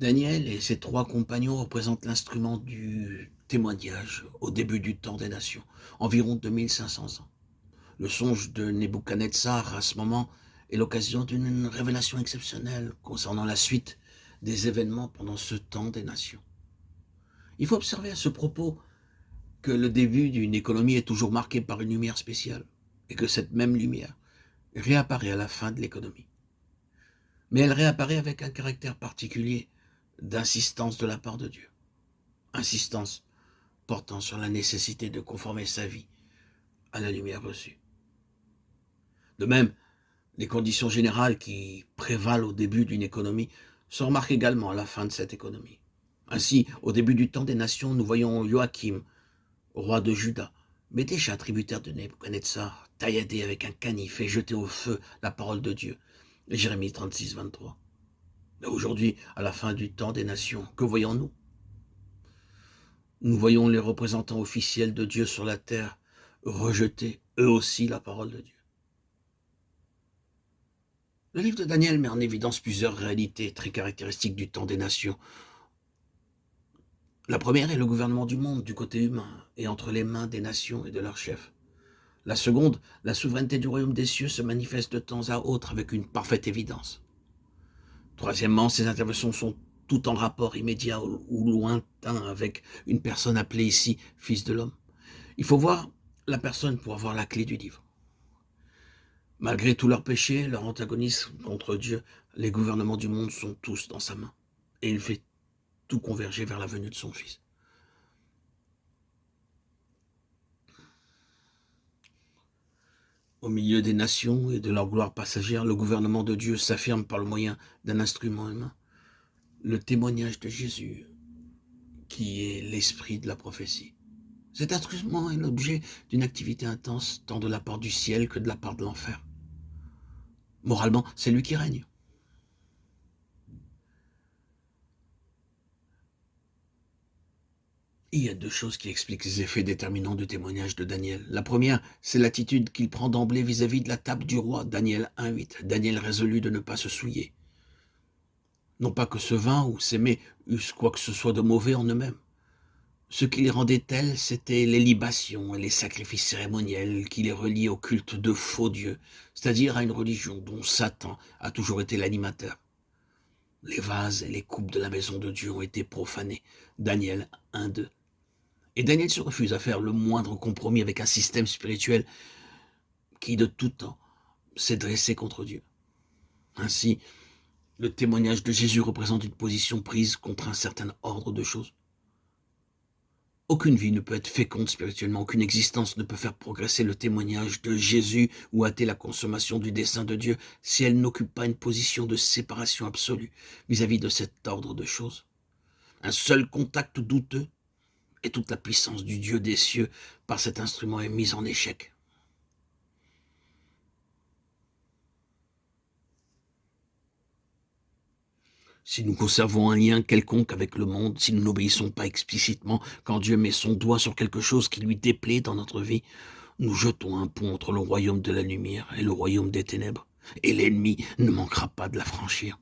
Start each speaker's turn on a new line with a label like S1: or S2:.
S1: Daniel et ses trois compagnons représentent l'instrument du témoignage au début du temps des nations, environ 2500 ans. Le songe de Nebuchadnezzar à ce moment est l'occasion d'une révélation exceptionnelle concernant la suite des événements pendant ce temps des nations. Il faut observer à ce propos que le début d'une économie est toujours marqué par une lumière spéciale et que cette même lumière réapparaît à la fin de l'économie. Mais elle réapparaît avec un caractère particulier d'insistance de la part de Dieu. Insistance portant sur la nécessité de conformer sa vie à la lumière reçue. De même, les conditions générales qui prévalent au début d'une économie se remarquent également à la fin de cette économie. Ainsi, au début du temps des nations, nous voyons Joachim, roi de Juda, mais déjà tributaire de Nebuchadnezzar, tailladé avec un canif et jeté au feu la parole de Dieu. Jérémie 36, 23. Mais aujourd'hui, à la fin du temps des nations, que voyons-nous? Nous voyons les représentants officiels de Dieu sur la terre rejeter eux aussi la parole de Dieu. Le livre de Daniel met en évidence plusieurs réalités très caractéristiques du temps des nations. La première est le gouvernement du monde du côté humain et entre les mains des nations et de leurs chefs. La seconde, la souveraineté du royaume des cieux se manifeste de temps à autre avec une parfaite évidence. Troisièmement, ces interventions sont tout en rapport immédiat ou lointain avec une personne appelée ici fils de l'homme. Il faut voir la personne pour avoir la clé du livre. Malgré tous leurs péchés, leur antagonisme contre Dieu, les gouvernements du monde sont tous dans sa main. Et il fait tout converger vers la venue de son Fils. Au milieu des nations et de leur gloire passagère, le gouvernement de Dieu s'affirme par le moyen d'un instrument humain, le témoignage de Jésus, qui est l'esprit de la prophétie. Cet instrument est l'objet d'une activité intense, tant de la part du ciel que de la part de l'enfer. Moralement, c'est lui qui règne. Il y a deux choses qui expliquent les effets déterminants du témoignage de Daniel. La première, c'est l'attitude qu'il prend d'emblée vis-à-vis de la table du roi, Daniel 1,8. Daniel résolut de ne pas se souiller. Non pas que ce vin ou ces mets eussent quoi que ce soit de mauvais en eux-mêmes. Ce qui les rendait tels, c'étaient les libations et les sacrifices cérémoniels qui les reliaient au culte de faux dieux, c'est-à-dire à une religion dont Satan a toujours été l'animateur. Les vases et les coupes de la maison de Dieu ont été profanés. Daniel 1,2. Et Daniel se refuse à faire le moindre compromis avec un système spirituel qui, de tout temps, s'est dressé contre Dieu. Ainsi, le témoignage de Jésus représente une position prise contre un certain ordre de choses. Aucune vie ne peut être féconde spirituellement, aucune existence ne peut faire progresser le témoignage de Jésus ou hâter la consommation du dessein de Dieu si elle n'occupe pas une position de séparation absolue vis-à-vis de cet ordre de choses. Un seul contact douteux et toute la puissance du Dieu des cieux par cet instrument est mise en échec. Si nous conservons un lien quelconque avec le monde, si nous n'obéissons pas explicitement quand Dieu met son doigt sur quelque chose qui lui déplaît dans notre vie, nous jetons un pont entre le royaume de la lumière et le royaume des ténèbres, et l'ennemi ne manquera pas de la franchir.